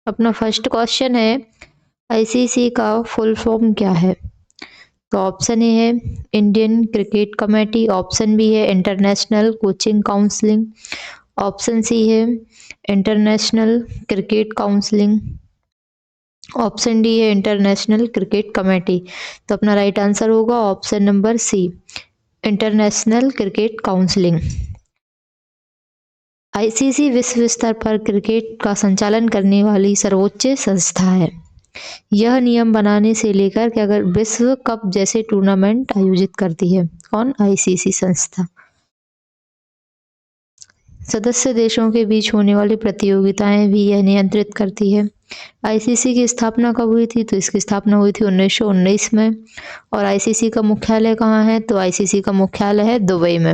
अपना first question है, ICC का फुल फॉर्म क्या है? तो ऑप्शन ए है Indian cricket committee, option B है international coaching counselling, option C है international cricket counselling, option D है इंटरनेशनल क्रिकेट कमेटी। तो अपना राइट आंसर होगा option number C, international cricket counselling. ICC विश्व स्तर पर क्रिकेट का संचालन करने वाली सर्वोच्च संस्था है। यह नियम बनाने से लेकर के अगर विश्व कप जैसे टूर्नामेंट आयोजित करती है। कौन? आईसीसी संस्था। सदस्य देशों के बीच होने वाली प्रतियोगिताएं भी यह नियंत्रित करती है। आईसीसी की स्थापना कब हुई थी? तो इसकी स्थापना हुई थी 1919 में। और आईसीसी का मुख्यालय कहाँ है? तो आईसीसी का मुख्यालय है दुबई में।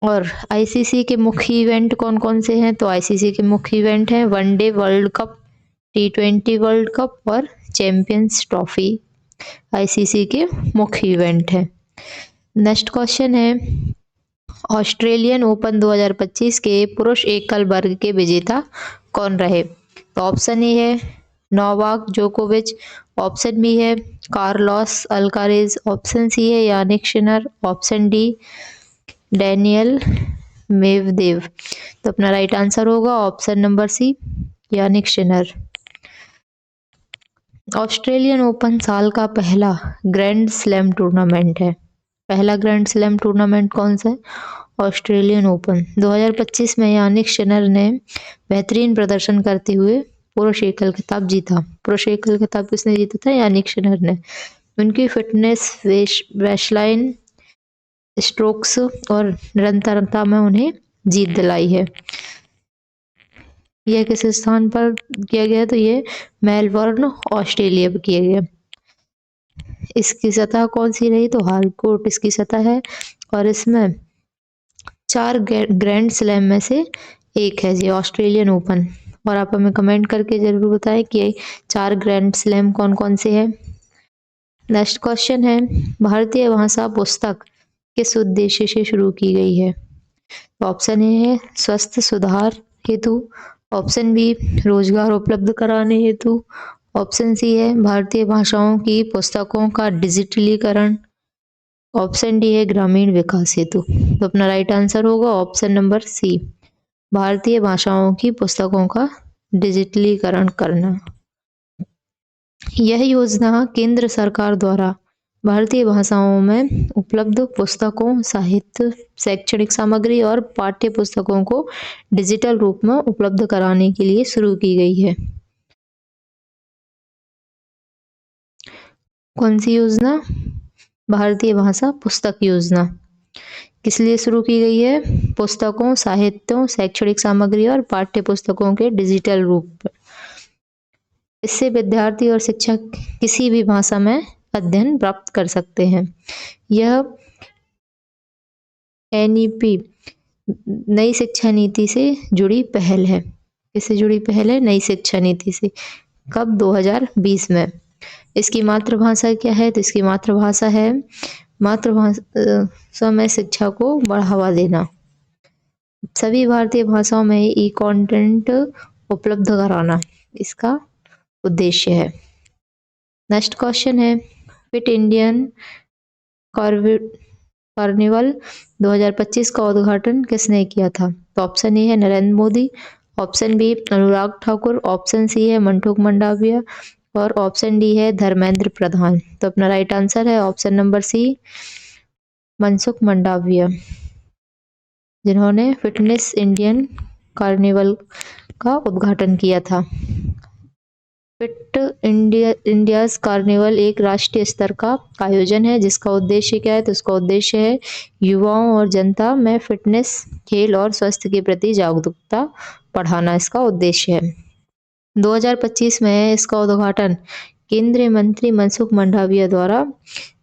और आईसीसी के मुख्य इवेंट कौन कौन से हैं? तो आईसीसी के मुख्य इवेंट हैं one day world cup, T20 world cup और चैंपियंस ट्रॉफी। आईसीसी के मुख्य इवेंट है। नेक्स्ट क्वेश्चन है, ऑस्ट्रेलियन ओपन 2025 के पुरुष एकल वर्ग के विजेता कौन रहे? तो ऑप्शन ए है नोवाक जोकोविच, ऑप्शन बी है कार्लोस अल्कारेज, ऑप्शन सी है Jannik Sinner, option D Daniil Medvedev. तो अपना राइट आंसर होगा option number C, Jannik Sinner. Australian Open साल का पहला ग्रैंड स्लैम टूर्नामेंट है। पहला ग्रैंड स्लैम टूर्नामेंट कौन सा है? ऑस्ट्रेलियन ओपन 2025 में यानिक सिनर ने बेहतरीन प्रदर्शन करते हुए पुरुष एकल खिताब जीता। पुरुष एकल खिताब किसने जीता था? यानिक सिनर ने। उनकी फिटनेस, बेसलाइन स्ट्रोक्स और निरंतरता में उन्हें जीत दिलाई है। यह किस स्थान पर किया गया? तो ये मेलबर्न ऑस्ट्रेलिया पर किया गया। इसकी सतह कौन सी रही? तो हार्डकोर्ट इसकी सतह है और इसमें 4 ग्रैंड स्लैम में से एक है जी ऑस्ट्रेलियन ओपन। और आप हमें कमेंट करके जरूर बताएं कि 4 ग्रैंड स्लैम कौन कौन से हैं। नेक्स्ट क्वेश्चन है, भारतीय भाषा पुस्तक किस उद्देश्य से शुरू की गई है? ऑप्शन ए है स्वास्थ्य सुधार हेतु, ऑप्शन बी रोजगार उपलब्ध कराने हेतु, ऑप्शन सी है भारतीय भाषाओं की पुस्तकों का डिजिटलीकरण, ऑप्शन डी है ग्रामीण विकास हेतु। तो अपना राइट आंसर होगा ऑप्शन नंबर सी, भारतीय भाषाओं की पुस्तकों का डिजिटलीकरण करना। यह योजना केंद्र सरकार द्वारा भारतीय भाषाओं में उपलब्ध पुस्तकों, साहित्य, शैक्षणिक सामग्री और पाठ्य पुस्तकों को डिजिटल रूप में उपलब्ध कराने के लिए शुरू की गई है। कौन सी योजना? भारतीय भाषा पुस्तक योजना। किस लिए शुरू की गई है? पुस्तकों, साहित्यों, शैक्षणिक सामग्री और पाठ्य पुस्तकों के डिजिटल रूप में। इससे विद्यार्थी और शिक्षक किसी भी भाषा में अध्ययन प्राप्त कर सकते हैं। यह एनईपी नई शिक्षा नीति से जुड़ी पहल है। किससे जुड़ी पहल है? नई शिक्षा नीति से। कब? 2020 में। इसकी मातृभाषा क्या है? तो इसकी मातृभाषा है मातृभाषा में शिक्षा को बढ़ावा देना। सभी भारतीय भाषाओं में ई कंटेंट उपलब्ध कराना इसका उद्देश्य है। नेक्स्ट क्वेश्चन है, फिट इंडियन कार्निवल 2025 का उद्घाटन किसने किया था? तो ऑप्शन ए है Narendra Modi, option B Anurag Thakur, option C है मनसुख मंडाविया और ऑप्शन डी है धर्मेंद्र प्रधान। तो अपना राइट आंसर है option number C, Mansukh Mandaviya, जिन्होंने फिटनेस इंडियन कार्निवल का उद्घाटन किया था। फिट इंडियाज कार्निवल एक राष्ट्रीय स्तर का आयोजन है जिसका उद्देश्य क्या है? तो इसका उद्देश्य है युवाओं और जनता में फिटनेस, खेल और स्वास्थ्य के प्रति जागरूकता बढ़ाना इसका उद्देश्य है। 2025 में इसका उद्घाटन केंद्रीय मंत्री मनसुख मंडाविया द्वारा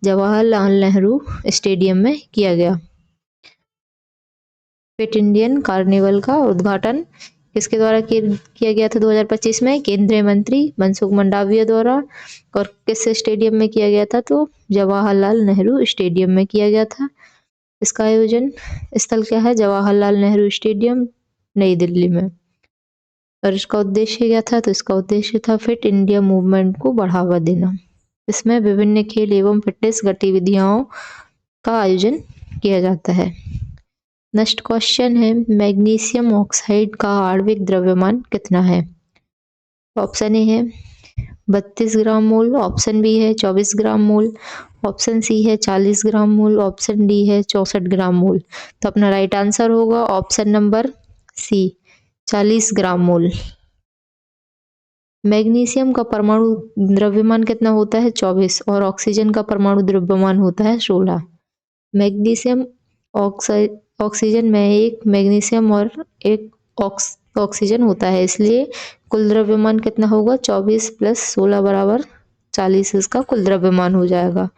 जवाहरलाल नेहरू स्टेडियम में किया गया। फिट इंडियन कार्निवल का उद्घाटन किसके द्वारा किया गया था 2025 में? केंद्रीय मंत्री मनसुख मंडाविया द्वारा। और किस स्टेडियम में किया गया था? तो जवाहरलाल नेहरू स्टेडियम में किया गया था। इसका आयोजन स्थल क्या है? जवाहरलाल नेहरू स्टेडियम, नई दिल्ली में। और इसका उद्देश्य क्या था? तो इसका उद्देश्य था फिट इंडिया मूवमेंट को बढ़ावा देना। इसमें विभिन्न खेल एवं फिटनेस गतिविधियों का आयोजन किया जाता है। नेक्स्ट क्वेश्चन है, मैग्नीशियम ऑक्साइड का आणविक द्रव्यमान कितना है? ऑप्शन ए है 32 ग्राम मोल, ऑप्शन बी है 24 ग्राम मोल, ऑप्शन सी है 40 ग्राम मोल, ऑप्शन डी है 64 ग्राम मोल। तो अपना राइट आंसर होगा ऑप्शन नंबर सी 40 ग्राम मोल। मैग्नीशियम का परमाणु द्रव्यमान कितना होता है? 24 और ऑक्सीजन का परमाणु द्रव्यमान होता है 16। मैग्नीशियम ऑक्सीजन में एक मैग्नीशियम और एक ऑक्सीजन होता है, इसलिए कुल द्रव्यमान कितना होगा? 24 प्लस 16 बराबर 40 इसका कुल द्रव्यमान हो जाएगा।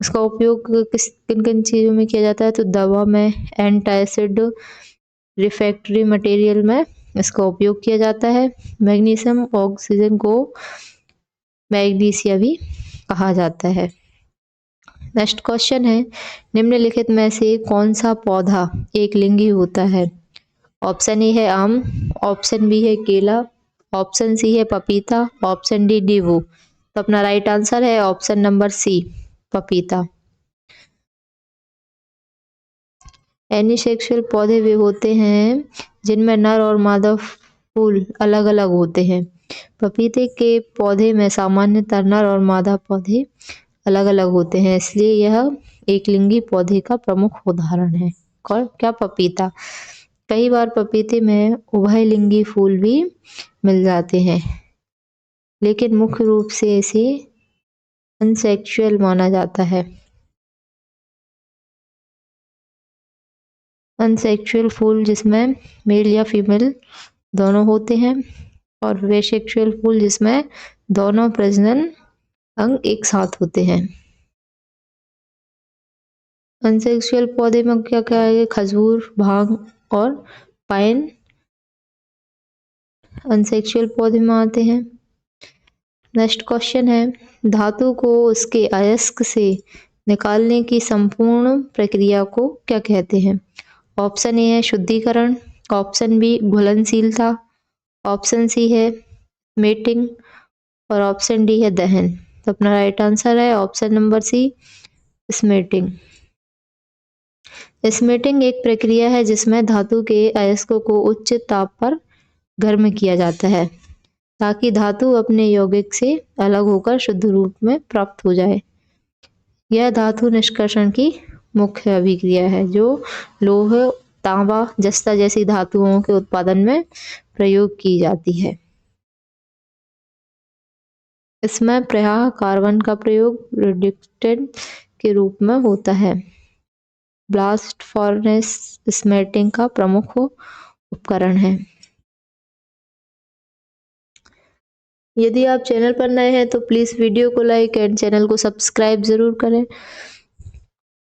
इसका उपयोग किन किन चीज़ों में किया जाता है? तो दवा में, एंटासिड, रिफ्रैक्टरी मटेरियल में इसका उपयोग किया जाता है। मैग्नीशियम ऑक्सीजन को मैग्नीशिया भी कहा जाता है। नेक्स्ट क्वेश्चन है, निम्नलिखित में से कौन सा पौधा एक लिंगी होता है? ऑप्शन ए है आम, ऑप्शन बी है केला, ऑप्शन सी है पपीता, ऑप्शन डी नींबू। तो अपना राइट आंसर है ऑप्शन नंबर सी पपीता। एनिसेक्सुअल पौधे वे होते हैं जिनमें नर और मादा फूल अलग अलग होते हैं। पपीते के पौधे में सामान्यतः नर और मादा पौधे अलग अलग होते हैं, इसलिए यह एक लिंगी पौधे का प्रमुख उदाहरण है। और क्या? पपीता। कई बार पपीते में उभयलिंगी फूल भी मिल जाते हैं, लेकिन मुख्य रूप से इसे अनसेक्सुअल माना जाता है। अनसेक्सुअल फूल जिसमें मेल या फीमेल दोनों होते हैं, और वे सेक्सुअल फूल जिसमें दोनों प्रजनन अंग एक साथ होते हैं। अनसेक्सुअल पौधे में क्या क्या है? खजूर, भांग और पाइन अनसेक्सुअल पौधे में आते हैं। नेक्स्ट क्वेश्चन है, धातु को उसके अयस्क से निकालने की संपूर्ण प्रक्रिया को क्या कहते हैं? ऑप्शन ए है शुद्धिकरण, ऑप्शन बी घुलनशीलता, ऑप्शन सी है मेटिंग और ऑप्शन डी है दहन। तो अपना राइट आंसर है ऑप्शन नंबर सी स्मेटिंग। स्मेटिंग एक प्रक्रिया है जिसमें धातु के अयस्कों को उच्च ताप पर गर्म किया जाता है ताकि धातु अपने यौगिक से अलग होकर शुद्ध रूप में प्राप्त हो जाए। यह धातु निष्कर्षण की मुख्य अभिक्रिया है जो लौह, तांबा, जस्ता जैसी धातुओं के उत्पादन में प्रयोग की जाती है। इसमें प्रायः कार्बन का प्रयोग रिडक्टेंट के रूप में होता है। ब्लास्ट फर्नेस स्मेल्टिंग का प्रमुख उपकरण है। यदि आप चैनल पर नए हैं तो प्लीज वीडियो को लाइक एंड चैनल को सब्सक्राइब जरूर करें।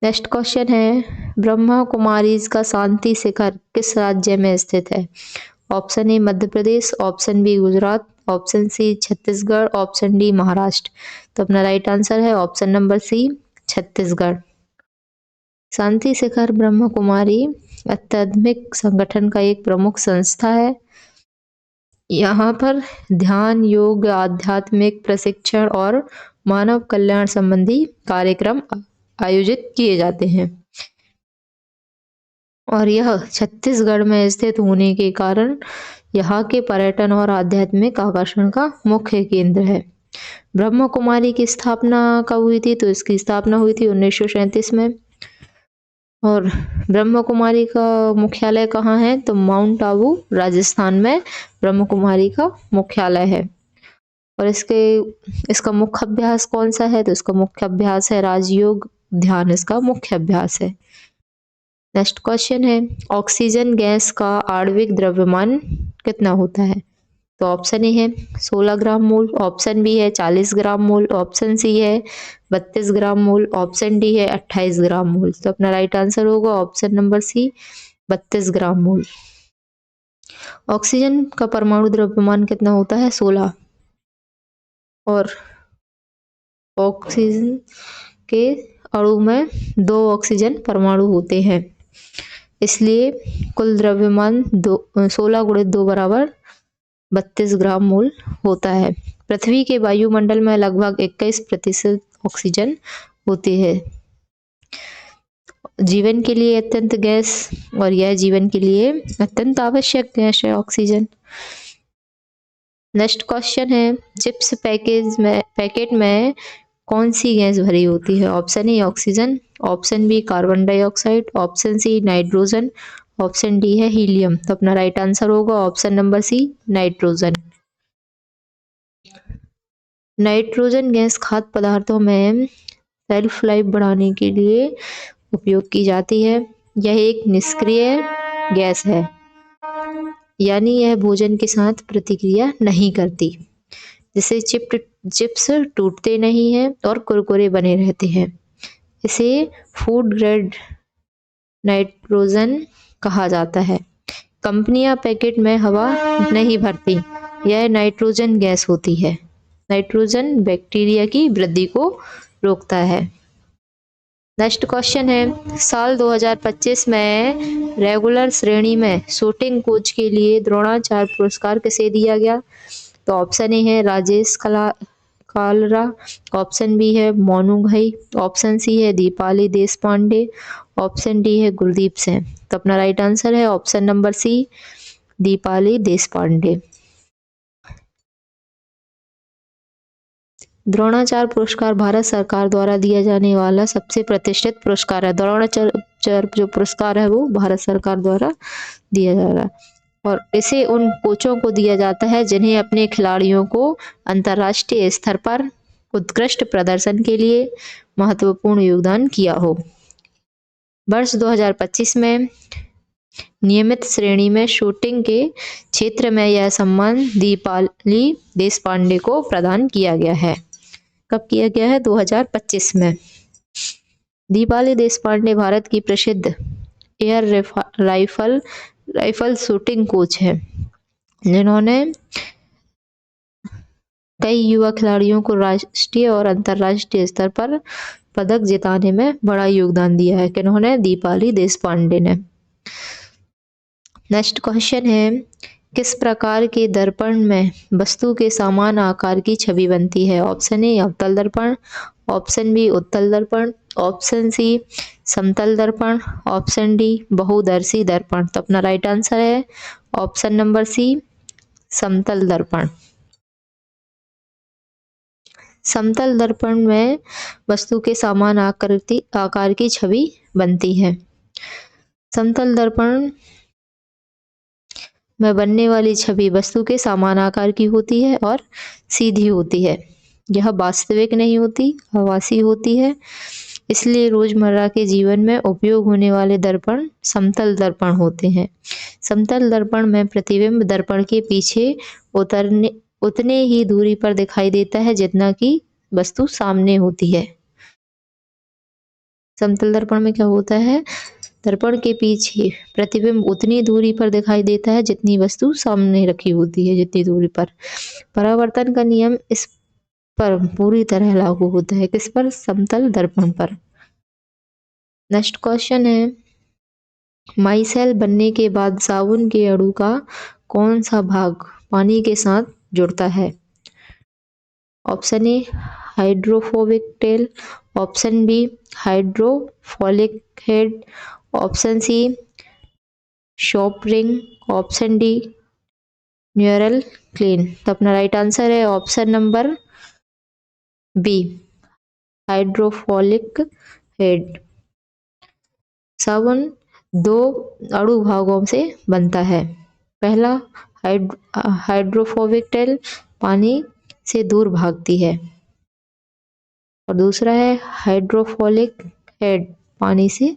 नेक्स्ट क्वेश्चन है, ब्रह्मा कुमारीज का शांति शिखर किस राज्य में स्थित है? Option A Madhya Pradesh, option B Gujarat, option C Chhattisgarh, option D Maharashtra. तो अपना राइट आंसर है option number C Chhattisgarh. Shanti Shikhar Brahma Kumari आध्यात्मिक संगठन का एक प्रमुख संस्था है। यहाँ पर ध्यान, योग, आध्यात्मिक प्रशिक्षण और मानव कल्याण संबंधी कार्यक्रम आयोजित किए जाते हैं, और यह छत्तीसगढ़ में स्थित होने के कारण यहाँ के पर्यटन और आध्यात्मिक आकर्षण का मुख्य केंद्र है। ब्रह्मा कुमारी की स्थापना कब हुई थी? तो इसकी स्थापना हुई थी 1937 में। और ब्रह्मा कुमारी का मुख्यालय कहाँ है? तो माउंट आबू राजस्थान में ब्रह्मा कुमारी का मुख्यालय है। और इसका मुख्य अभ्यास कौन सा है? तो इसका मुख्य अभ्यास है राजयोग ध्यान, इसका मुख्य अभ्यास है। नेक्स्ट क्वेश्चन है, ऑक्सीजन गैस का आणविक द्रव्यमान कितना होता है? तो ऑप्शन ए है 16 ग्राम मोल, ऑप्शन बी है 40 ग्राम मोल, ऑप्शन सी है 32 ग्राम मोल, ऑप्शन डी है 28 ग्राम मोल। तो अपना राइट आंसर होगा ऑप्शन नंबर सी 32 ग्राम मोल। ऑक्सीजन का परमाणु द्रव्यमान कितना होता है? 16। और ऑक्सीजन के अणु में 2 ऑक्सीजन परमाणु होते हैं, इसलिए कुल द्रव्यमान 16 × 2 बराबर 32 ग्राम मोल होता है। पृथ्वी के वायुमंडल में लगभग 21% ऑक्सीजन होती है। जीवन के लिए अत्यंत गैस, और यह जीवन के लिए अत्यंत आवश्यक गैस है ऑक्सीजन। नेक्स्ट क्वेश्चन है, चिप्स पैकेट में कौन सी गैस भरी होती है? Option A oxygen, option B carbon dioxide, option C nitrogen, option D है हीलियम। तो अपना राइट आंसर होगा option number C, nitrogen. Nitrogen gas खाद्य पदार्थों में सेल्फ लाइफ बढ़ाने के लिए उपयोग की जाती है। यह एक निष्क्रिय गैस है, यानी यह भोजन के साथ प्रतिक्रिया नहीं करती, जिससे चिप्स टूटते नहीं हैं और कुरकुरे बने रहते हैं। इसे फूड ग्रेड नाइट्रोजन कहा जाता है। कंपनियां पैकेट में हवा नहीं भरती, यह नाइट्रोजन गैस होती है। नाइट्रोजन बैक्टीरिया की वृद्धि को रोकता है। नेक्स्ट क्वेश्चन है, साल 2025 में रेगुलर श्रेणी में शूटिंग कोच के लिए द्रोणाचार्य पुरस्कार किसे दिया गया? तो ऑप्शन ए है राजेश कालरा, ऑप्शन बी है मोनू घई, ऑप्शन सी है दीपाली देशपांडे, ऑप्शन डी है गुरदीप सिंह। तो अपना राइट आंसर है option number C, Deepali Deshpande. Dronacharya पुरस्कार भारत सरकार द्वारा दिया जाने वाला सबसे प्रतिष्ठित पुरस्कार है। द्रोणाचार्य जो पुरस्कार है वो भारत सरकार द्वारा दिया जा रहा है, और इसे उन कोचों को दिया जाता है जिन्हें अपने खिलाड़ियों को अंतर्राष्ट्रीय स्तर पर उत्कृष्ट प्रदर्शन के लिए महत्वपूर्ण योगदान किया हो। वर्ष 2025 में नियमित श्रेणी में शूटिंग के क्षेत्र में यह सम्मान दीपाली देशपांडे को प्रदान किया गया है। कब किया गया है? 2025 में। दीपाली देशपांडे भारत की प्रसिद्ध एयर राइफल शूटिंग कोच है, जिन्होंने कई युवा खिलाड़ियों को राष्ट्रीय और अंतर्राष्ट्रीय स्तर पर पदक जिताने में बड़ा योगदान दिया है। किन्होंने? दीपाली देशपांडे ने। नेक्स्ट क्वेश्चन है, किस प्रकार के दर्पण में वस्तु के समान आकार की छवि बनती है? ऑप्शन ए अवतल दर्पण, ऑप्शन बी उत्तल दर्पण, ऑप्शन सी समतल दर्पण, ऑप्शन डी बहुदर्शी दर्पण। तो अपना राइट आंसर है ऑप्शन नंबर सी, समतल दर्पण। समतल दर्पण में वस्तु के समान आकार की छवि बनती है। समतल दर्पण में बनने वाली छवि वस्तु के समान आकार की होती है और सीधी होती है। यह वास्तविक नहीं होती, आभासी होती है। इसलिए रोजमर्रा के जीवन में उपयोग होने वाले दर्पण समतल दर्पण होते हैं। समतल दर्पण में प्रतिबिंब दर्पण के पीछे उतने ही दूरी पर दिखाई देता है जितना कि वस्तु सामने होती है। समतल दर्पण में क्या होता है? दर्पण के पीछे प्रतिबिंब उतनी दूरी पर दिखाई देता है जितनी वस्तु सामने रखी होती है, जितनी दूरी पर। परावर्तन का नियम इस पर पूरी तरह लागू होता है। किस पर? समतल दर्पण पर। नेक्स्ट क्वेश्चन है, माइसेल बनने के बाद साबुन के अणु का कौन सा भाग पानी के साथ जुड़ता है? Option A hydrophobic tail, option B hydrophilic head, option C shop ring, option D neural clean. तो अपना राइट आंसर है option number B, hydrophilic head. साबुन दो अणु भागों से बनता है। पहला हाइड्रोफोबिक टेल पानी से दूर भागती है, और दूसरा है हाइड्रोफोलिक हेड पानी से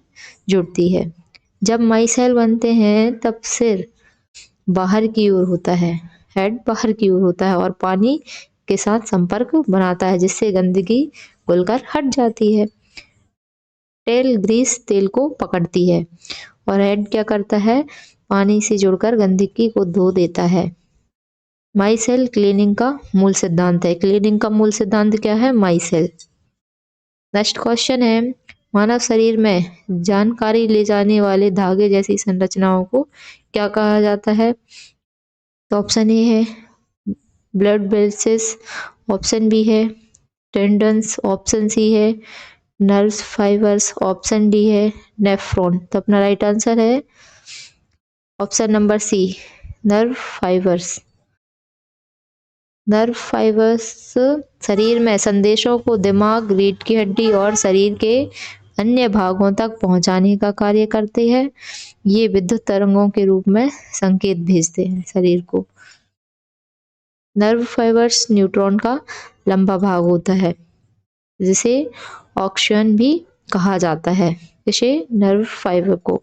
जुड़ती है। जब माइसेल बनते हैं तब सिर बाहर की ओर होता है, हेड बाहर की ओर होता है और पानी के साथ संपर्क बनाता है, जिससे गंदगी घुलकर हट जाती है। टेल ग्रीस तेल को पकड़ती है और हेड क्या करता है? पानी से जुड़कर गंदगी को धो देता है। माइसेल क्लीनिंग का मूल सिद्धांत है। क्लीनिंग का मूल सिद्धांत क्या है? माइसेल। नेक्स्ट क्वेश्चन है, मानव शरीर में जानकारी ले जाने वाले धागे जैसी संरचनाओं को क्या कहा जाता है? तो ऑप्शन ए है ब्लड वेसल्स, ऑप्शन बी है टेंडन्स, ऑप्शन सी है नर्व्स फाइबर्स, ऑप्शन डी है नेफ्रॉन। तो अपना राइट आंसर है option number C, nerve fibres. Nerve fibres शरीर में संदेशों को दिमाग, रीढ़ की हड्डी और शरीर के अन्य भागों तक पहुंचाने का कार्य करते हैं। ये विद्युत तरंगों के रूप में संकेत भेजते हैं शरीर को। नर्व फाइबर्स न्यूरॉन का लंबा भाग होता है जिसे ऑक्सिन भी कहा जाता है। इसे नर्व फाइबर को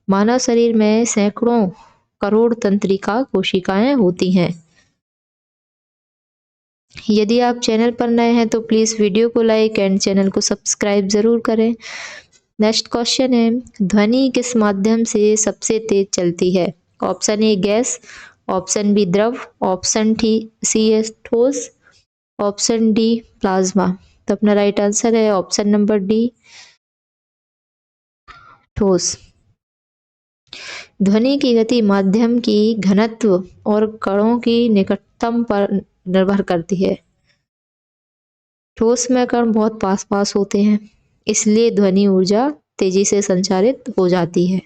मानव शरीर में सैकड़ों करोड़ तंत्रिका कोशिकाएं होती हैं। यदि आप चैनल पर नए हैं तो प्लीज वीडियो को लाइक एंड चैनल को सब्सक्राइब जरूर करें। नेक्स्ट क्वेश्चन है, ध्वनि किस माध्यम से सबसे तेज चलती है? Option A gas, option B द्रव, ऑप्शन सी है ठोस, ऑप्शन डी प्लाज्मा। तो अपना राइट आंसर है ऑप्शन नंबर डी, ठोस। ध्वनि की गति माध्यम की घनत्व और कणों की निकटतम पर निर्भर करती है। ठोस में कण बहुत पास पास होते हैं, इसलिए ध्वनि ऊर्जा तेजी से संचारित हो जाती है।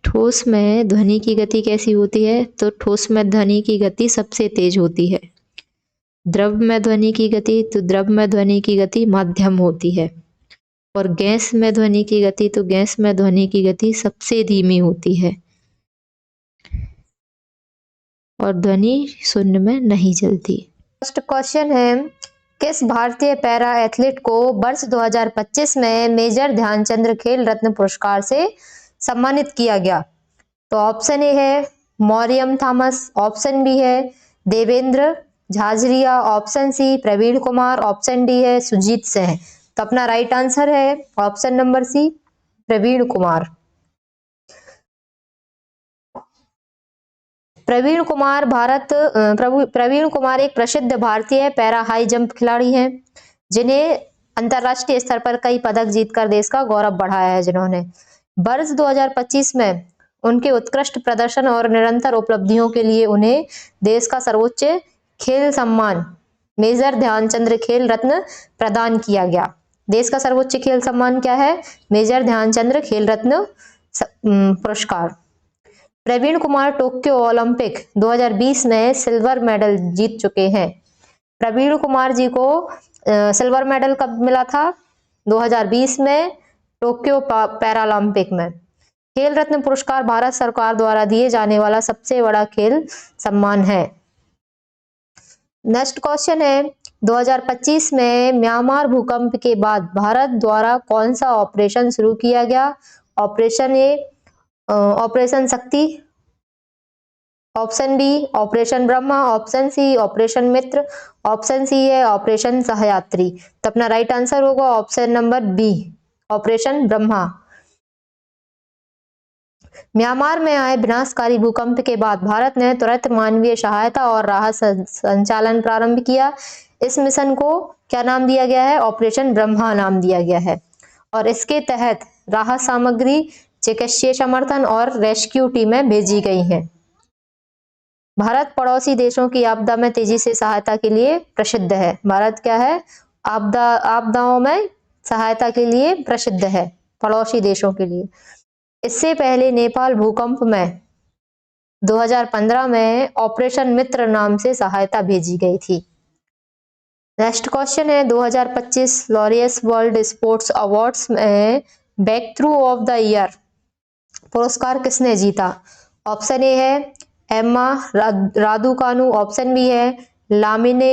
ठोस में ध्वनि की गति कैसी होती है? तो ठोस में ध्वनि की गति सबसे तेज होती है। द्रव में ध्वनि की गति, तो द्रव में ध्वनि की गति मध्यम होती है। और गैस में ध्वनि की गति, तो गैस में ध्वनि की गति सबसे धीमी होती है और ध्वनि शून्य में नहीं चलती। फर्स्ट क्वेश्चन है, किस भारतीय पैरा एथलीट को वर्ष 2025 में मेजर ध्यानचंद्र खेल रत्न पुरस्कार से सम्मानित किया गया? तो ऑप्शन ए है मौर्यम थॉमस, ऑप्शन बी है Devendra Jhajharia, option C Praveen Kumar, option D है सुजीत सिंह। तो अपना राइट आंसर है option number C, Praveen Kumar. Praveen Kumar एक प्रसिद्ध भारतीय पैरा हाई जंप खिलाड़ी हैं, जिन्हें अंतरराष्ट्रीय स्तर पर कई पदक जीतकर देश का गौरव बढ़ाया है। जिन्होंने वर्ष 2025 में उनके उत्कृष्ट प्रदर्शन और निरंतर उपलब्धियों के लिए उन्हें देश का सर्वोच्च खेल सम्मान मेजर ध्यानचंद्र खेल रत्न प्रदान किया गया। देश का सर्वोच्च खेल सम्मान क्या है? मेजर ध्यानचंद्र खेल रत्न पुरस्कार। प्रवीण कुमार टोक्यो ओलंपिक 2020 में सिल्वर मेडल जीत चुके हैं। प्रवीण कुमार जी को सिल्वर मेडल कब मिला था? 2020 में टोक्यो पैरालंपिक में। खेल रत्न पुरस्कार भारत सरकार द्वारा दिए जाने वाला सबसे बड़ा खेल सम्मान है। नेक्स्ट क्वेश्चन है, 2025 में म्यांमार भूकंप के बाद भारत द्वारा कौन सा ऑपरेशन शुरू किया गया? Operation A operation Shakti, option B operation Brahma, option C operation Mitra, option C है ऑपरेशन सहयात्री। तो अपना राइट आंसर होगा option number B, operation Brahma. Myanmar में आए विनाशकारी भूकंप के बाद भारत ने तुरंत मानवीय सहायता और राहत संचालन प्रारंभ किया। इस मिशन को क्या नाम दिया गया है? ऑपरेशन ब्रह्मा नाम दिया गया है। और इसके तहत राहत सामग्री, चिकित्सीय समर्थन और रेस्क्यू टीमें भेजी गई हैं। भारत पड़ोसी देशों की आपदा में तेजी से सहायता के लिए प्रसिद्ध है। भारत क्या है? आपदाओं में सहायता के लिए प्रसिद्ध है, पड़ोसी देशों के लिए। इससे पहले नेपाल भूकंप में 2015 में ऑपरेशन मित्र नाम से सहायता भेजी गई थी। नेक्स्ट क्वेश्चन है, 2025 लॉरियस वर्ल्ड स्पोर्ट्स अवार्ड्स में back through of the year पुरस्कार किसने जीता? ऑप्शन ए है एम्मा रादुकानु, ऑप्शन बी है लामिने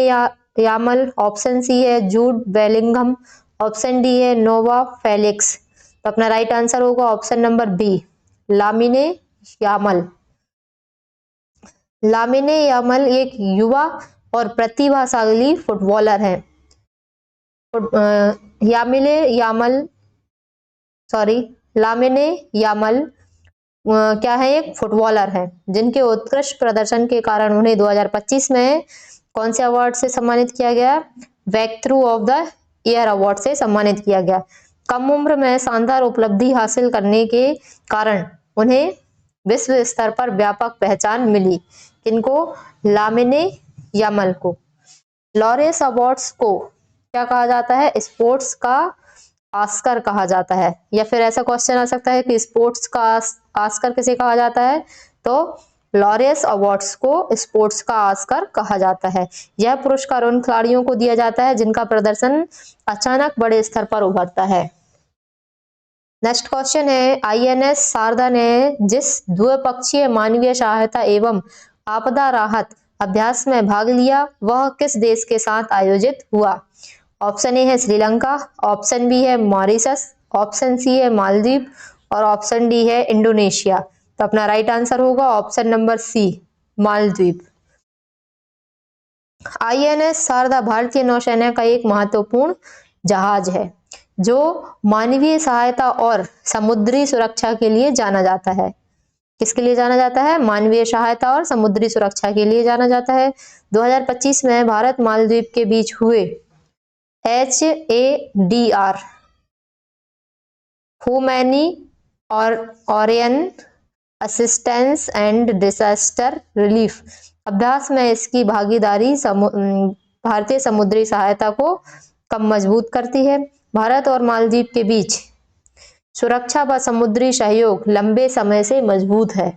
यामल, ऑप्शन सी है जूड बेलिंगम, ऑप्शन डी है नोवा फेलिक्स। तो अपना राइट आंसर होगा option number B, Lamine Yamal. Lamine Yamal एक युवा और प्रतिभाशाली फुटबॉलर है। लामिने यामल क्या है? एक फुटबॉलर है, जिनके उत्कृष्ट प्रदर्शन के कारण उन्हें 2025 में कौन से अवार्ड से सम्मानित किया गया? Back through of the year award से सम्मानित किया गया। कम उम्र में शानदार उपलब्धि हासिल करने के कारण उन्हें विश्व स्तर पर व्यापक पहचान मिली। किनको? लामिने यामल को। लॉरेस अवार्ड्स को क्या कहा जाता है? स्पोर्ट्स का ऑस्कर कहा जाता है। या फिर ऐसा क्वेश्चन आ सकता है कि स्पोर्ट्स का ऑस्कर किसे कहा जाता है? तो लॉरेस अवार्ड्स को स्पोर्ट्स का ऑस्कर कहा जाता है। यह पुरस्कार उन खिलाड़ियों को दिया जाता है जिनका प्रदर्शन अचानक बड़े स्तर पर उभरता है। नेक्स्ट क्वेश्चन है, आईएनएस शारदा ने जिस द्विपक्षीय मानवीय सहायता एवं आपदा राहत अभ्यास में भाग लिया वह किस देश के साथ आयोजित हुआ? ऑप्शन ए है श्रीलंका, ऑप्शन बी है मॉरिशस, ऑप्शन सी है मालदीव और ऑप्शन डी है इंडोनेशिया। तो अपना राइट आंसर होगा option number C, Maldives. INS Sharda भारतीय नौसेना का एक महत्वपूर्ण जहाज है जो मानवीय सहायता और समुद्री सुरक्षा के लिए जाना जाता है। किसके लिए जाना जाता है? मानवीय सहायता और समुद्री सुरक्षा के लिए जाना जाता है। 2025 में भारत मालदीव के बीच हुए HADR humanitarian assistance and disaster relief अभ्यास में इसकी भागीदारी भारतीय समुद्री सहायता को कम मजबूत करती है। भारत और मालदीव के बीच सुरक्षा व समुद्री सहयोग लंबे समय से मजबूत है।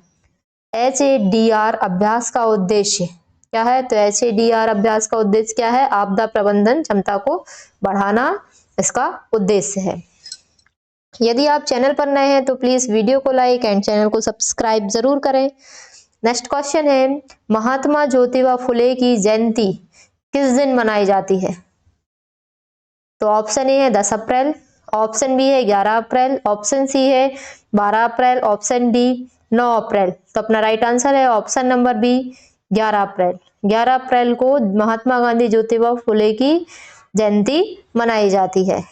HADR अभ्यास का उद्देश्य क्या है? तो HADR अभ्यास का उद्देश्य क्या है? आपदा प्रबंधन क्षमता को बढ़ाना इसका उद्देश्य है। यदि आप चैनल पर नए हैं तो प्लीज वीडियो को लाइक एंड चैनल को सब्सक्राइब जरूर करें। नेक्स्ट क्वेश्चन है, महात्मा ज्योतिबा फुले की जयंती किस दिन मनाई जाती है? तो ऑप्शन ए है 10 अप्रैल, ऑप्शन बी है 11 अप्रैल, ऑप्शन सी है 12 अप्रैल, ऑप्शन डी 9 अप्रैल। तो अपना राइट आंसर है ऑप्शन नंबर बी, 11 अप्रैल। 11 अप्रैल को महात्मा गांधी ज्योतिबा फुले की जयंती मनाई जाती है।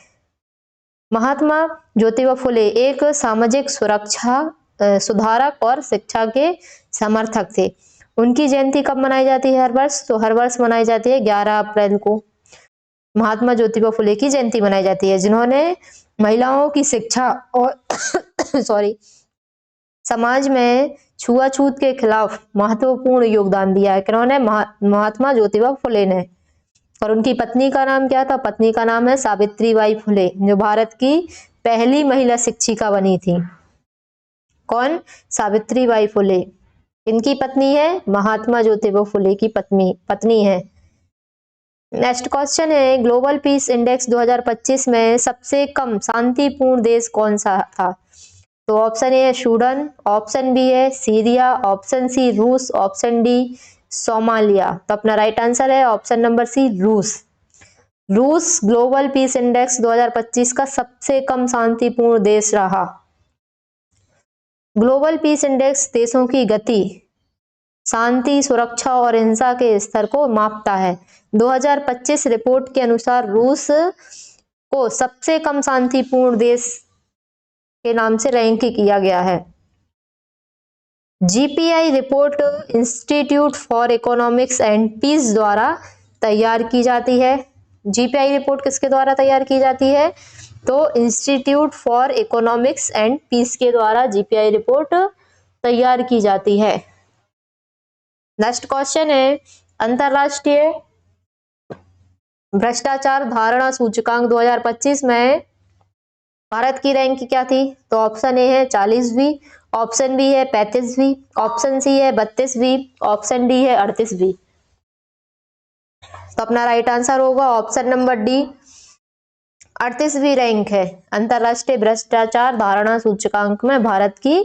महात्मा ज्योतिबा फुले एक सामाजिक सुरक्षा सुधारक और शिक्षा के समर्थक थे। उनकी जयंती कब मनाई जाती है हर वर्ष? तो हर वर्ष मनाई जाती है 11 अप्रैल को महात्मा ज्योतिबा फुले की जयंती मनाई जाती है, जिन्होंने महिलाओं की शिक्षा और समाज में छुआछूत के खिलाफ महत्वपूर्ण योगदान दिया है। किन्होंने? महात्मा ज्योतिबा फुले ने। और उनकी पत्नी का नाम क्या था? पत्नी का नाम है सावित्रीबाई फुले, जो भारत की पहली महिला शिक्षिका बनी थी। कौन? सावित्रीबाई फुले। इनकी पत्नी है? महात्मा ज्योतिबा फुले की पत्नी है। नेक्स्ट क्वेश्चन है, ग्लोबल पीस इंडेक्स 2025 में सबसे कम शांतिपूर्ण देश कौन सा था? तो ऑप्शन ए है सूडान, ऑप्शन बी है सीरिया, ऑप्शन सी रूस, ऑप्शन डी सोमालिया। तो अपना राइट आंसर है ऑप्शन नंबर सी, रूस। रूस ग्लोबल पीस इंडेक्स 2025 का सबसे कम शांतिपूर्ण देश रहा। ग्लोबल पीस इंडेक्स देशों की गति, शांति, सुरक्षा और हिंसा के स्तर को मापता है। 2025 रिपोर्ट के अनुसार रूस को सबसे कम शांतिपूर्ण देश के नाम से रैंक किया गया है। GPI report Institute for Economics and Peace द्वारा तैयार की जाती है। GPI रिपोर्ट किसके द्वारा तैयार की जाती है? तो Institute for Economics and Peace के द्वारा GPI रिपोर्ट तैयार की जाती है। नेक्स्ट क्वेश्चन है, अंतरराष्ट्रीय भ्रष्टाचार धारणा सूचकांक 2025 में भारत की रैंक क्या थी? तो ऑप्शन ए है 40वीं, ऑप्शन बी है 35वीं, ऑप्शन सी है 32वीं, ऑप्शन डी है 38वीं। तो अपना राइट आंसर होगा ऑप्शन नंबर डी, 38वीं रैंक है। अंतरराष्ट्रीय भ्रष्टाचार धारणा सूचकांक में भारत की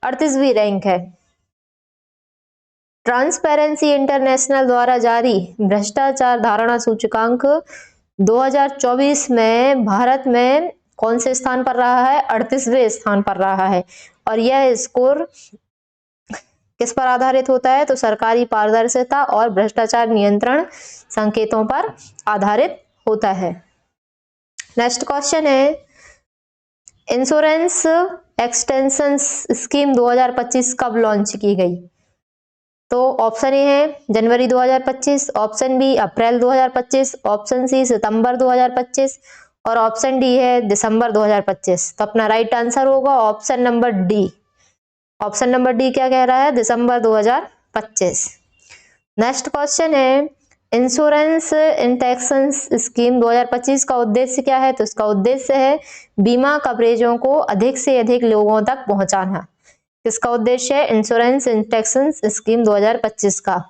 38वीं रैंक है। ट्रांसपेरेंसी इंटरनेशनल द्वारा जारी भ्रष्टाचार धारणा सूचकांक 2024 में भारत में कौन से स्थान पर रहा है? 38वें स्थान पर रहा है। और यह स्कोर किस पर आधारित होता है? तो सरकारी पारदर्शिता और भ्रष्टाचार नियंत्रण संकेतों पर आधारित होता है। नेक्स्ट क्वेश्चन है, इंश्योरेंस एक्सटेंशन स्कीम 2025 कब लॉन्च की गई? तो ऑप्शन ए है जनवरी 2025, ऑप्शन बी अप्रैल 2025, ऑप्शन सी सितंबर 2025 और ऑप्शन डी है दिसंबर 2025। तो अपना राइट आंसर होगा option number D, option number D क्या कह रहा है, दिसंबर 2025। नेक्स्ट क्वेश्चन है, इंश्योरेंस इंटेक्शन स्कीम 2025 का उद्देश्य क्या है? तो इसका उद्देश्य है बीमा कवरेजों को अधिक से अधिक लोगों तक पहुंचाना। किसका उद्देश्य है? इंश्योरेंस इंटेक्शन स्कीम 2025 का।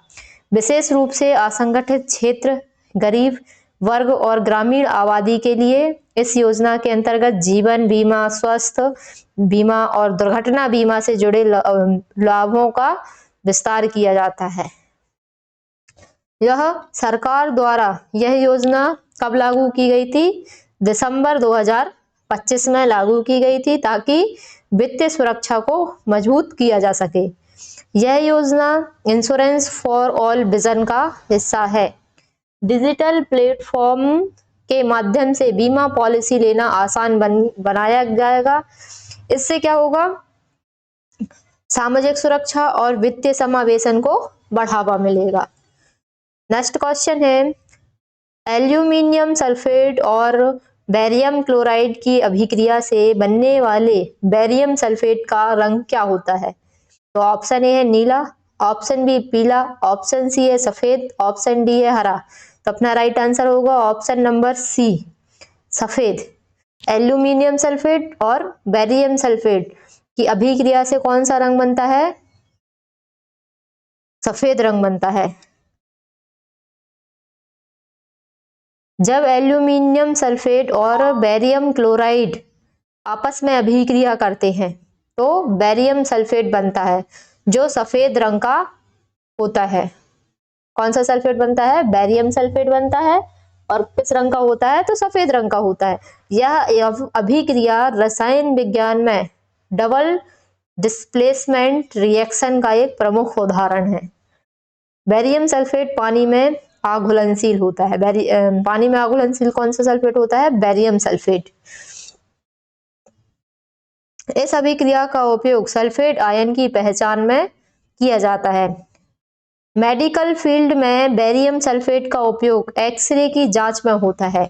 विशेष रूप से असंगठित क्षेत्र, गरीब वर्ग और ग्रामीण आबादी के लिए इस योजना के अंतर्गत जीवन बीमा, स्वास्थ्य बीमा और दुर्घटना बीमा से जुड़े लाभों का विस्तार किया जाता है। यह सरकार द्वारा यह योजना कब लागू की गई थी? दिसंबर 2025 में लागू की गई थी, ताकि वित्तीय सुरक्षा को मजबूत किया जा सके। यह योजना इंश्योरेंस फॉर ऑल विजन का हिस्सा है। डिजिटल प्लेटफॉर्म के माध्यम से बीमा पॉलिसी लेना आसान बनाया जाएगा। इससे क्या होगा? सामाजिक सुरक्षा और वित्तीय समावेशन को बढ़ावा मिलेगा। नेक्स्ट क्वेश्चन है, एल्यूमिनियम सल्फेट और बेरियम क्लोराइड की अभिक्रिया से बनने वाले बेरियम सल्फेट का रंग क्या होता है? तो ऑप्शन ए है नीला, ऑप्शन बी पीला, ऑप्शन सी है सफेद, ऑप्शन डी है हरा। तो अपना राइट आंसर होगा ऑप्शन नंबर सी, सफेद। एल्यूमिनियम सल्फेट और बेरियम सल्फेट की अभिक्रिया से कौन सा रंग बनता है? सफेद रंग बनता है। जब एल्यूमिनियम सल्फेट और बेरियम क्लोराइड आपस में अभिक्रिया करते हैं तो बेरियम सल्फेट बनता है, जो सफेद रंग का होता है। कौन सा सल्फेट बनता है? बेरियम सल्फेट बनता है। और किस रंग का होता है? तो सफेद रंग का होता है। यह अभिक्रिया रसायन विज्ञान में डबल डिस्प्लेसमेंट रिएक्शन का एक प्रमुख उदाहरण है। बेरियम सल्फेट पानी में अघुलनशील होता है। पानी में अघुलनशील कौन सा सल्फेट होता है? Barium sulphate. इस अभिक्रिया का उपयोग सल्फेट आयन की पहचान में किया जाता है। मेडिकल फील्ड में बेरियम सल्फेट का उपयोग एक्सरे की जांच में होता है।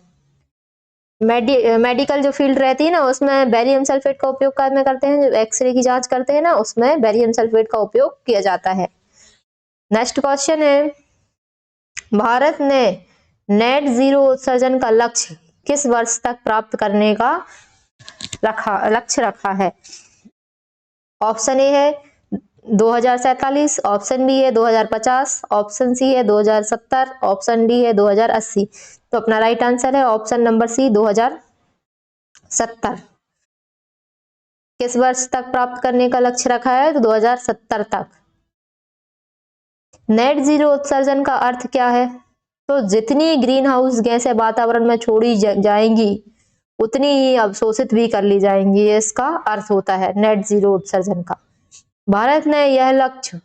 मेडिकल जो फील्ड रहती है ना, उसमें बेरियम सल्फेट का उपयोग करते हैं। जो एक्सरे की जांच करते हैं ना, उसमें बेरियम सल्फेट का उपयोग किया जाता है। नेक्स्ट क्वेश्चन है, भारत ने नेट जीरो उत्सर्जन का लक्ष्य किस वर्ष तक प्राप्त करने का लक्ष्य रखा है? ऑप्शन ए है 2047, ऑप्शन बी है 2050, ऑप्शन सी है 2070, ऑप्शन डी है 2080। तो अपना राइट आंसर है ऑप्शन नंबर सी, 2070। किस वर्ष तक प्राप्त करने का लक्ष्य रखा है? तो 2070 तक। नेट जीरो उत्सर्जन का अर्थ क्या है? तो जितनी ग्रीन हाउस गैसें वातावरण में छोड़ी जाएंगी उतनी ही अवशोषित भी कर ली जाएंगी, ये इसका अर्थ होता है नेट जीरो उत्सर्जन का। भारत ने यह लक्ष्य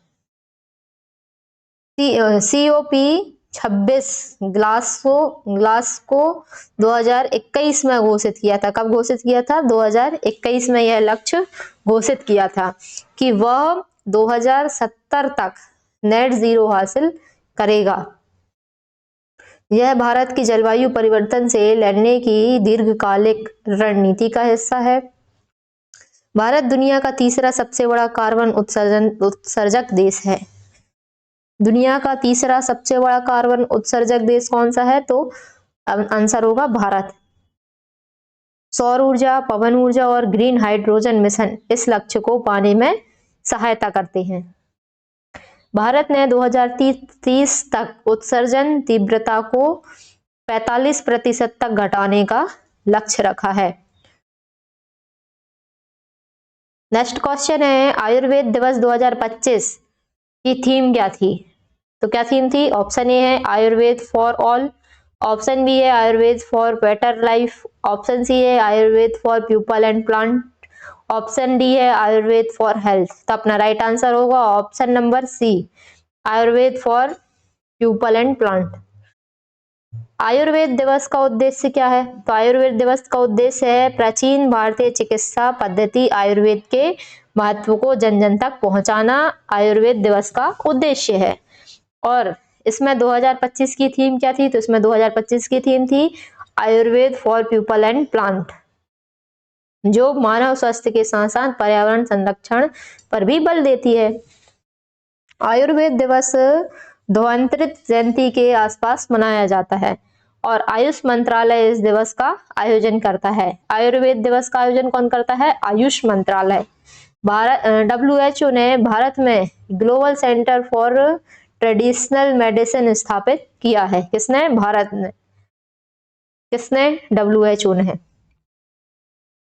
COP26 ग्लासगो 2021 में घोषित किया था। कब घोषित किया था? 2021 में यह लक्ष्य घोषित किया था कि वह 2070 तक नेट जीरो हासिल करेगा। यह भारत की जलवायु परिवर्तन से लड़ने की दीर्घकालिक रणनीति का हिस्सा है। भारत दुनिया का तीसरा सबसे बड़ा कार्बन उत्सर्जक देश है। दुनिया का तीसरा सबसे बड़ा कार्बन उत्सर्जक देश कौन सा है? तो आंसर होगा भारत। सौर ऊर्जा, पवन ऊर्जा और ग्रीन हाइड्रोजन मिशन इस लक्ष्य को पाने में सहायता करते हैं। भारत ने 2030 तक उत्सर्जन तीव्रता को 45% तक घटाने का लक्ष्य रखा है। नेक्स्ट क्वेश्चन है, आयुर्वेद दिवस 2025 की थीम क्या थी? तो क्या थीम थी? ऑप्शन ए है Ayurveda for all, option B है Ayurveda for better life, option C है Ayurveda for people and plant, option D है आयुर्वेद फॉर हेल्थ। तो अपना राइट आंसर होगा option number C, Ayurveda for people and plant. Ayurveda दिवस का उद्देश्य क्या है? तो आयुर्वेद दिवस का उद्देश्य है प्राचीन भारतीय चिकित्सा पद्धति आयुर्वेद के महत्व को जन जन तक पहुंचाना, आयुर्वेद दिवस का उद्देश्य है। और इसमें 2025 की थीम क्या थी? तो इसमें 2025 की थीम थी Ayurveda for people and plant. जो मानव स्वास्थ्य के साथ साथ पर्यावरण संरक्षण पर भी बल देती है। आयुर्वेद दिवस धन्वंतरि जयंती के आसपास मनाया जाता है और आयुष मंत्रालय इस दिवस का आयोजन करता है। आयुर्वेद दिवस का आयोजन कौन करता है? आयुष मंत्रालय। WHO ने भारत में global centre for traditional medicine स्थापित किया है। किसने? भारत ने। किसने? WHO ने।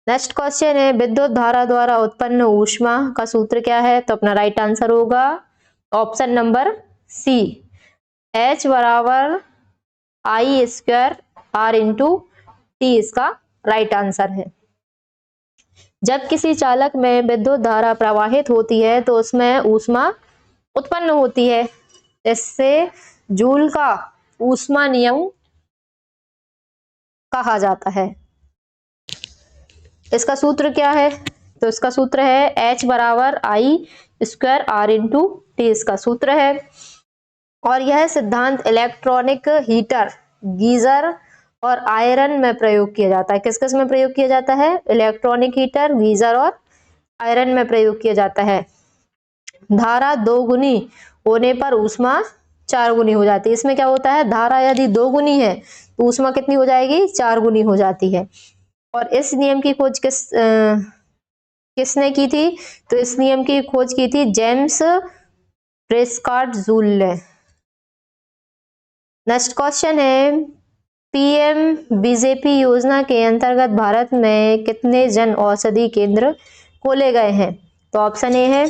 नेक्स्ट क्वेश्चन है, विद्युत धारा द्वारा उत्पन्न ऊष्मा का सूत्र क्या है? तो अपना राइट आंसर होगा ऑप्शन नंबर सी, H बराबर I² R/T इसका राइट आंसर है। जब किसी चालक में विद्युत धारा प्रवाहित होती है तो उसमें ऊष्मा उत्पन्न होती है। इससे जूल का ऊष्मा नियम कहा जाता है। इसका सूत्र क्या है? तो इसका सूत्र है H बराबर I² R/T इसका सूत्र है। और यह सिद्धांत इलेक्ट्रॉनिक हीटर, गीजर और आयरन में प्रयोग किया जाता है। किस किस में प्रयोग किया जाता है? इलेक्ट्रॉनिक हीटर, गीजर और आयरन में प्रयोग किया जाता है। धारा 2 गुनी होने पर ऊष्मा 4 गुनी हो जाती है। इसमें क्या होता है? धारा यदि 2 गुनी है तो ऊष्मा कितनी हो जाएगी? 4 गुनी हो जाती है। और इस नियम की खोज किसने की थी? तो इस नियम की खोज की थी जेम्स प्रेस्कॉट जूल ने। नेक्स्ट क्वेश्चन है, PM-BJP योजना के अंतर्गत भारत में कितने जन औषधि केंद्र खोले गए हैं? तो ऑप्शन ए है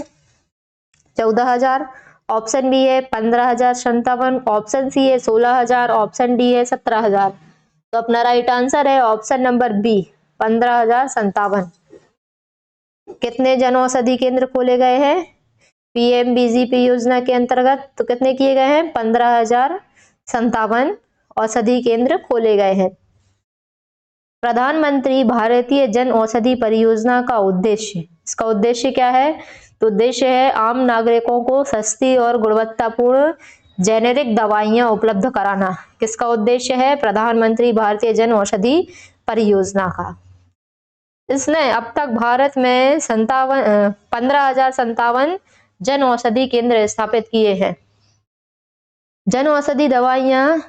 14,000, ऑप्शन बी है 15,057, ऑप्शन सी है 16,000, ऑप्शन डी है 17,000। तो अपना राइट आंसर है ऑप्शन नंबर बी, 15,057। कितने जन औषधि केंद्र खोले गए हैं PM-BJP योजना के अंतर्गत? तो कितने किए गए हैं? 15,057 औषधि केंद्र खोले गए हैं। प्रधानमंत्री भारतीय जन औषधि परियोजना का उद्देश्य, इसका उद्देश्य क्या है? तो उद्देश्य है आम नागरिकों को सस्ती और गुणवत्तापूर्ण जेनेरिक दवाइयां उपलब्ध कराना। किसका उद्देश्य है? प्रधानमंत्री भारतीय जन औषधि परियोजना का। इसने अब तक भारत में 15,057 जन औषधि केंद्र स्थापित किए हैं। जन औषधि दवाइयां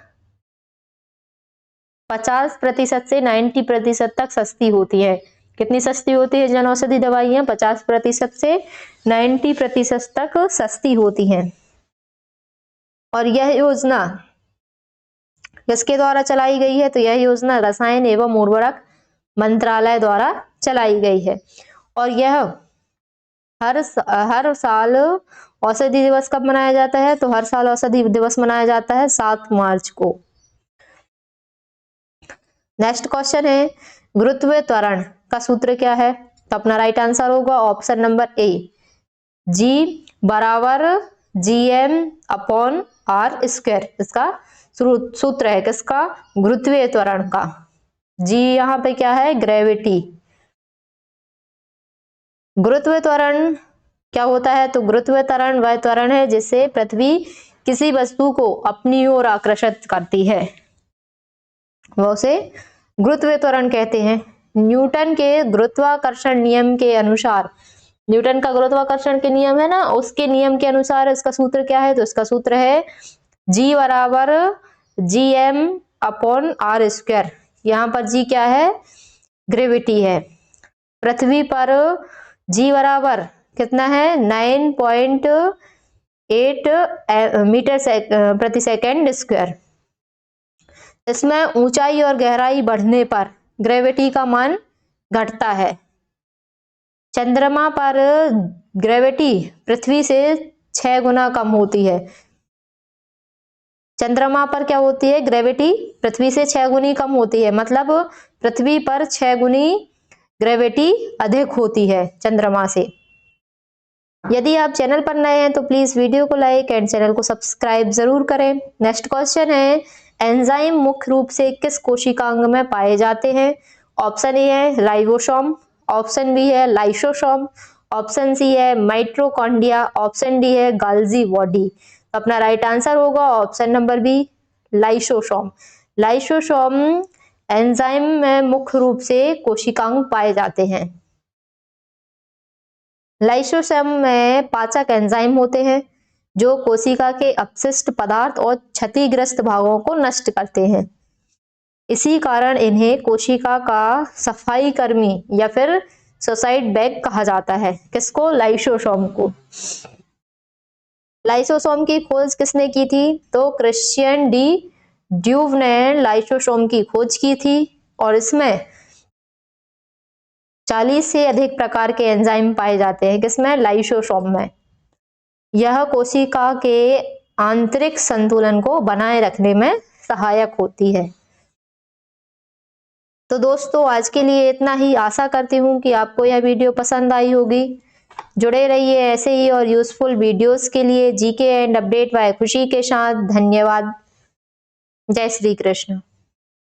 50% से 90% तक सस्ती होती है। कितनी सस्ती होती है जन औषधि दवाइयां? 50% से 90% तक सस्ती होती हैं। और यह योजना किसके द्वारा चलाई गई है? तो यह योजना रसायन एवं उर्वरक मंत्रालय द्वारा चलाई गई है। और यह हर साल औषधि दिवस कब मनाया जाता है? तो हर साल औषधि दिवस मनाया जाता है 7 मार्च को। नेक्स्ट क्वेश्चन है, गुरुत्व त्वरण का सूत्र क्या है? तो अपना राइट आंसर होगा ऑप्शन नंबर ए, G बराबर Gm/r²। इसका सूत्र है किसका? गुरुत्वीय त्वरण का। G यहाँ पे क्या है? ग्रेविटी। गुरुत्व त्वरण क्या होता है? तो गुरुत्व त्वरण वह त्वरण है जिससे पृथ्वी किसी वस्तु को अपनी ओर आकर्षित करती है, वो उसे गुरुत्व त्वरण कहते हैं। न्यूटन के गुरुत्वाकर्षण नियम के अनुसार, न्यूटन का गुरुत्वाकर्षण के नियम है ना, उसके नियम के अनुसार इसका सूत्र क्या है? तो इसका सूत्र है G बराबर Gm/r²। यहाँ पर G क्या है? ग्रेविटी है। पृथ्वी पर G बराबर कितना है? 9.8 मीटर प्रति सेकेंड स्क्वायर। इसमें ऊंचाई और गहराई बढ़ने पर ग्रेविटी का मान घटता है। चंद्रमा पर ग्रेविटी पृथ्वी से 6 गुना कम होती है। चंद्रमा पर क्या होती है? ग्रेविटी पृथ्वी से 6 गुनी कम होती है, मतलब पृथ्वी पर 6 गुनी ग्रेविटी अधिक होती है चंद्रमा से। यदि आप चैनल पर नए हैं तो प्लीज वीडियो को लाइक एंड चैनल को सब्सक्राइब जरूर करें। नेक्स्ट क्वेश्चन है, एंजाइम मुख्य रूप से किस कोशिकांग में पाए जाते हैं? ऑप्शन ए है राइबोसोम, ऑप्शन बी है लाइसोसोम, ऑप्शन सी है माइटोकॉन्ड्रिया, ऑप्शन डी है गोल्गी बॉडी। तो अपना राइट आंसर होगा option number B, lysosome. Lysosome enzyme में मुख्य रूप से कोशिकांग पाए जाते हैं। लाइसोसोम में पाचक एंजाइम होते हैं जो कोशिका के अपशिष्ट पदार्थ और क्षतिग्रस्त भागों को नष्ट करते हैं। इसी कारण इन्हें कोशिका का सफाई कर्मी या फिर सुसाइड बैग कहा जाता है। किसको? लाइसोसोम को। लाइसोसोम की खोज किसने की थी? तो क्रिश्चियन डी ड्यूव ने लाइसोसोम की खोज की थी और इसमें 40 से अधिक प्रकार के एंजाइम पाए जाते हैं। किसमें? लाइसोसोम में। यह कोशिका के आंतरिक संतुलन को बनाए रखने में सहायक होती है। तो दोस्तों आज के लिए इतना ही। आशा करती हूँ कि आपको यह वीडियो पसंद आई होगी। जुड़े रहिए ऐसे ही और यूजफुल वीडियोस के लिए। जीके एंड अपडेट बाय खुशी के साथ। धन्यवाद। जय श्री कृष्ण।